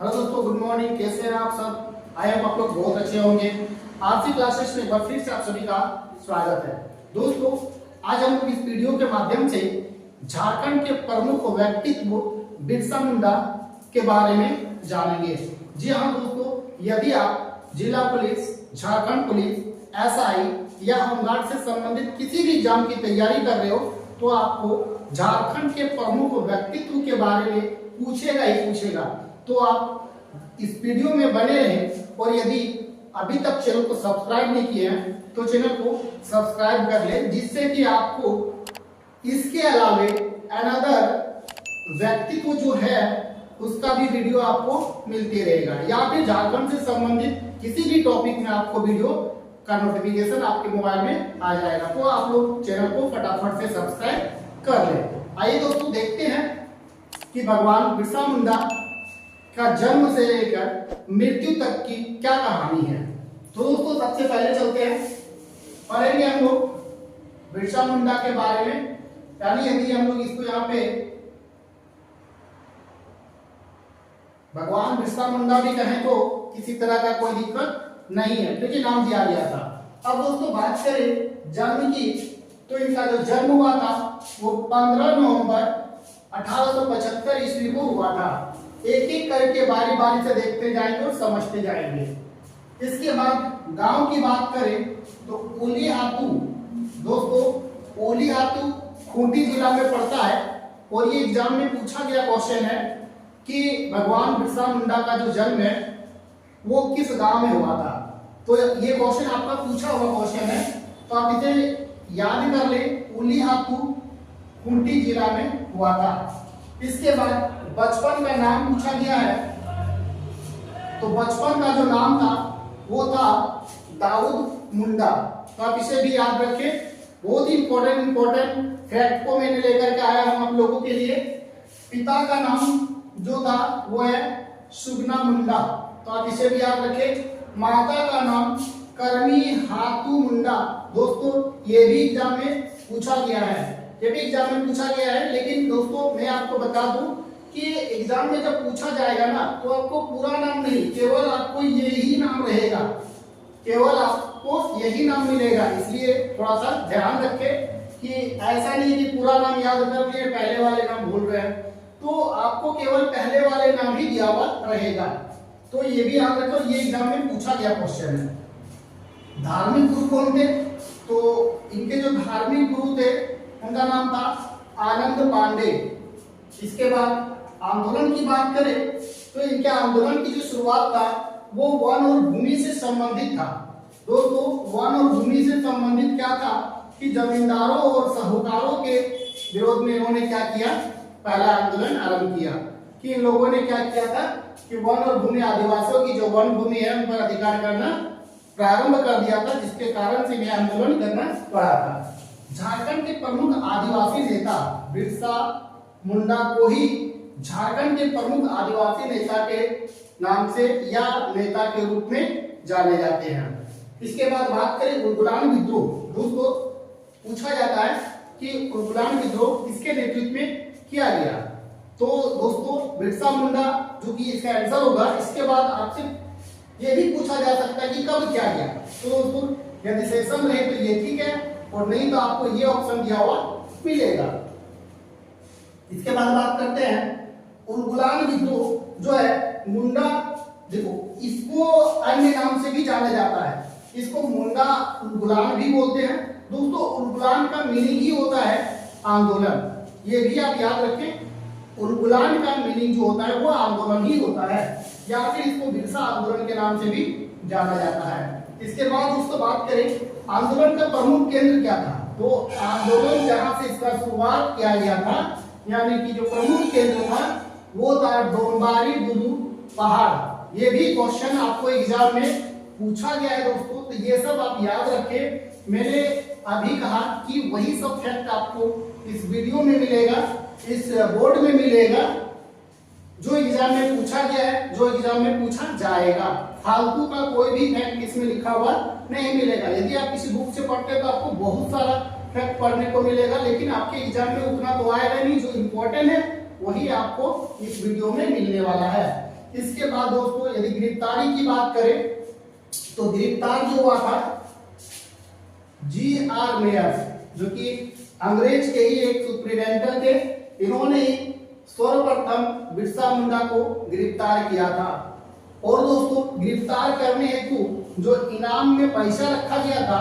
Hello दोस्तों, good morning. कैसे हैं आप सब? आई होप आप लोग बहुत अच्छे होंगे। आज की क्लासेस में एक बार फिर से आप सभी का स्वागत है। दोस्तों, आज हम लोग इस वीडियो के माध्यम से झारखंड के प्रमुख व्यक्तित्व बिरसा मुंडा के बारे में जानेंगे। जी हाँ दोस्तों, यदि आप जिला पुलिस, झारखंड पुलिस, एसआई या होमगार्ड से संबंधित किसी भी एग्जाम की तैयारी कर रहे हो तो आपको झारखंड के प्रमुख व्यक्तित्व के बारे में पूछेगा ही पूछेगा। तो आप इस वीडियो में बने रहें और यदि अभी तक चैनल को सब्सक्राइब नहीं किए हैं तो चैनल को सब्सक्राइब कर लें, जिससे कि आपको इसके अलावे अनदर व्यक्तित्व जो है उसका भी वीडियो आपको मिलते रहेगा, या फिर झारखंड से संबंधित किसी भी टॉपिक में आपको वीडियो का नोटिफिकेशन आपके मोबाइल में आ जाएगा। तो आप लोग चैनल को फटाफट से सब्सक्राइब कर लें। आइए दोस्तों, देखते हैं कि भगवान बिरसा मुंडा का जन्म से लेकर मृत्यु तक की क्या कहानी है। तो दोस्तों, सबसे पहले चलते हैं, पढ़ेंगे हम लोग बिरसा मुंडा के बारे में। यानी यदि हम लोग इसको यहाँ पे भगवान बिरसा मुंडा भी कहें तो किसी तरह का कोई दिक्कत नहीं है, क्योंकि नाम दिया गया था। अब दोस्तों बात करें जन्म की, तो इनका जो जन्म हुआ था वो 15 नवंबर 1875 ईस्वी को हुआ था। एक एक करके बारी बारी से देखते जाएंगे और समझते जाएंगे। इसके बाद गांव की बात करें तो ओलीहातू, दोस्तों ओलीहातू खूंटी जिला में पड़ता है। और ये एग्जाम में पूछा गया क्वेश्चन है कि भगवान बिरसा मुंडा का जो जन्म है वो किस गांव में हुआ था। तो ये क्वेश्चन आपका पूछा हुआ क्वेश्चन है, तो आप इसे याद कर ले, ओलीहातू खूंटी जिला में हुआ था। इसके बाद बचपन का नाम पूछा गया है, तो बचपन का जो नाम था वो था दाऊद मुंडा। तो आप इसे भी याद रखें। बहुत ही इंपॉर्टेंट फैक्ट को मैंने लेकर के आया हूं आप लोगों के लिए। पिता का नाम जो था वो है सुगना मुंडा, तो आप इसे भी याद रखें। माता का नाम करमी हातू मुंडा। दोस्तों ये भी एग्जाम में पूछा गया है, ये भी एग्जाम में पूछा गया है। लेकिन दोस्तों मैं आपको बता दूं कि एग्जाम में जब पूछा जाएगा ना तो आपको पूरा नाम नहीं, केवल आपको यही नाम रहेगा, केवल आपको यही नाम मिलेगा। इसलिए थोड़ा सा ध्यान रखें कि ऐसा नहीं कि पूरा नाम याद कर लिए पहले वाले नाम भूल रहे हैं, तो आपको केवल पहले वाले नाम ही दिया हुआ रहेगा। तो ये भी याद रखो, ये एग्जाम में पूछा गया क्वेश्चन है। धार्मिक गुरु कौन थे? तो इनके जो धार्मिक गुरु थे उनका नाम था आनंद पांडे। इसके बाद आंदोलन की बात करें तो इनके आंदोलन की जो शुरुआत था वो वन और भूमि से संबंधित था। दोस्तों वन और भूमि से संबंधित क्या था कि जमींदारों और साहूकारों के विरोध में इन्होंने क्या किया, पहला आंदोलन आरंभ किया। कि इन लोगों ने क्या किया था कि वन और भूमि, आदिवासियों की जो वन भूमि है उन पर अधिकार करना प्रारंभ कर दिया था, जिसके कारण से यह आंदोलन करना पड़ा था। झारखंड के प्रमुख आदिवासी नेता बिरसा मुंडा को ही झारखंड के प्रमुख आदिवासी नेता के नाम से या नेता के रूप में जाने जाते हैं। इसके बाद बात करें उलगुलान विद्रोह। दोस्तों पूछा जाता है कि उलगुलान विद्रोह किसके नेतृत्व में किया गया। तो दोस्तों बिरसा मुंडा जो कि इसका आंसर होगा। इसके बाद आपसे ये भी पूछा जा सकता है कि कब किया गया। तो दोस्तों यदि सेशन रहे तो ये ठीक है, और नहीं तो आपको ये ऑप्शन दिया हुआ मिलेगा। इसके बाद बात करते हैं उलगुलान विद्रोह जो है मुंडा, देखो इसको अन्य नाम से भी जाना जाता है, इसको मुंडा उलगुलान भी बोलते हैं। दोस्तों उलगुलान का मीनिंग ही होता है आंदोलन, ये भी आप याद रखें। उलगुलान का मीनिंग जो होता है वो आंदोलन ही होता है, या फिर इसको बिरसा आंदोलन के नाम से भी जाना जाता है। इसके बाद दोस्तों बात करें आंदोलन का प्रमुख केंद्र क्या था। तो आंदोलन जहां से इसका शुरुआत किया गया था, यानी कि जो प्रमुख केंद्र था वो था डोंबारी गुरु पहाड़। ये भी क्वेश्चन आपको एग्जाम में पूछा गया है दोस्तों, तो ये सब आप याद रखें। मैंने अभी कहा कि वही सब फैक्ट आपको इस वीडियो में मिलेगा, इस बोर्ड में मिलेगा, जो एग्जाम में पूछा गया है, जो एग्जाम में पूछा जाएगा। फालतू का कोई भी फैक्ट इसमें लिखा हुआ नहीं मिलेगा। यदि आप किसी बुक से पढ़ते हैं तो आपको बहुत सारा फैक्ट पढ़ने को मिलेगा, लेकिन आपके एग्जाम में उतना तो आएगा नहीं। जो इम्पोर्टेंट है वही आपको इस वीडियो में मिलने वाला है। इसके बाद दोस्तों यदि गिरफ्तारी की बात करें तो गिरफ्तार जो हुआ था G.R. मेयर, जो कि अंग्रेज के ही एक सुप्रिटेंडेंट थे, इन्होंने ही सर्वप्रथम बिरसा मुंडा को गिरफ्तार किया था। और दोस्तों गिरफ्तार करने हेतु जो इनाम में पैसा रखा गया था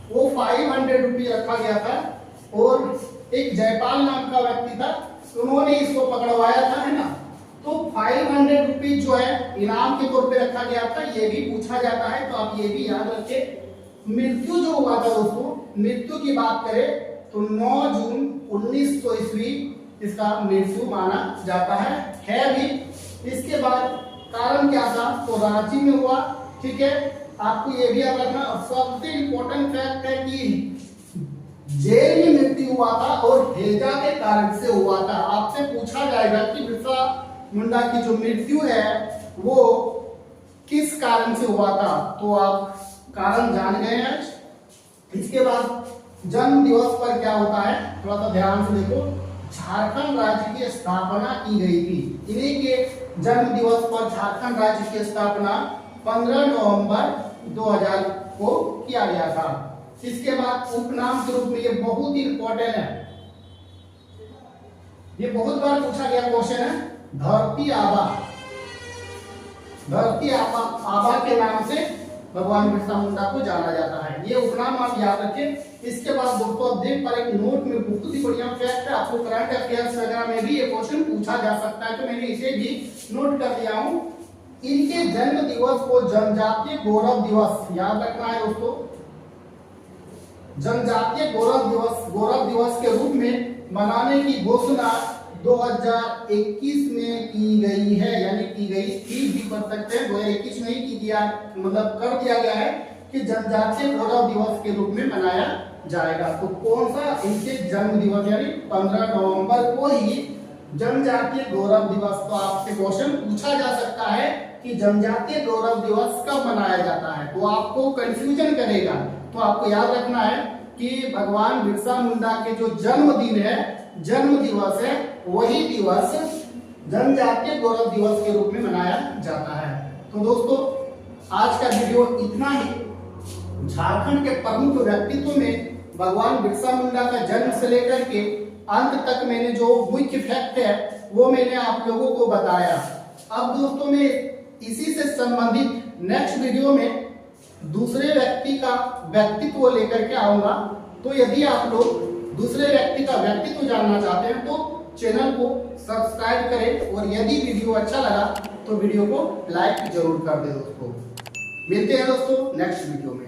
वो 500 रुपये रखा गया था, और एक जयपाल नाम का व्यक्ति था, उन्होंने इसको पकड़वाया था, है ना। तो 500 रुपये जो है इनाम के तौर पे रखा गया था, ये भी पूछा जाता है, तो आप ये भी याद रखें। मृत्यु जो हुआ था दोस्तों, मृत्यु की बात करें तो 9 जून 1900 ईस्वी इसका मृत्यु माना जाता है भी। इसके बाद कारण क्या था, तो रांची में हुआ, ठीक है। आपको ये भी याद रखना, सबसे इंपॉर्टेंट फैक्ट है कि जेल में मृत्यु हुआ था और हैजा के कारण से हुआ था। आपसे पूछा जाएगा कि बिरसा मुंडा की जो मृत्यु है वो किस कारण से हुआ था, तो आप कारण जान गए हैं। इसके बाद जन्म दिवस पर क्या होता है, थोड़ा सा ध्यान से देखो। झारखंड राज्य की स्थापना की गई थी, इन्हीं के जन्म दिवस पर झारखंड राज्य की स्थापना 15 नवंबर 2000 को किया गया था। इसके बाद उपनाम के रूप में, ये बहुत ही इंपॉर्टेंट है, ये बहुत बार पूछा गया क्वेश्चन है, धरती आबा। धरती आबा के नाम से भगवान बिरसा मुंडा को जाना जाता है, ये उपनाम आप याद रखें। इसके बाद दोस्तों आप देख पा रहे एक नोट में बहुत ही बढ़िया फैक्ट है, आपको करंट अफेयर्स वगैरह में भी ये क्वेश्चन पूछा जा सकता है, तो मैंने इसे भी नोट कर दिया हूं। इनके जन्म दिवस को जनजातीय गौरव दिवस याद रखना है दोस्तों। जनजातीय गौरव दिवस के रूप में मनाने की घोषणा 2021 में की गई है, यानी की गई थी भी कर सकते हैं, 2021 में ही की दिया, मतलब कर दिया गया है कि जनजातीय गौरव दिवस के रूप में मनाया जाएगा। तो कौन सा, इनके जन्म दिवस यानी 15 नवंबर को ही जनजातीय गौरव दिवस। तो आपसे क्वेश्चन पूछा जा सकता है कि जनजातीय गौरव दिवस कब मनाया जाता है, तो आपको कंफ्यूजन करेगा, तो आपको याद रखना है कि भगवान बिरसा मुंडा के जो जन्मदिन है, जन्म दिवस है, वही दिवस जनजातीय गौरव दिवस के रूप में मनाया जाता है। तो दोस्तों आज का वीडियो इतना ही। झारखंड के प्रमुख व्यक्तित्व में भगवान बिरसा मुंडा का जन्म से लेकर के अंत तक मैंने जो मुख्य फैक्ट है वो मैंने आप लोगों को बताया। अब दोस्तों मैं इसी से संबंधित नेक्स्ट वीडियो में दूसरे व्यक्ति का व्यक्तित्व लेकर के आऊंगा। तो यदि आप लोग दूसरे व्यक्ति का व्यक्तित्व जानना चाहते हैं तो चैनल को सब्सक्राइब करें, और यदि वीडियो अच्छा लगा तो वीडियो को लाइक जरूर कर दें दोस्तों। मिलते हैं दोस्तों नेक्स्ट वीडियो में।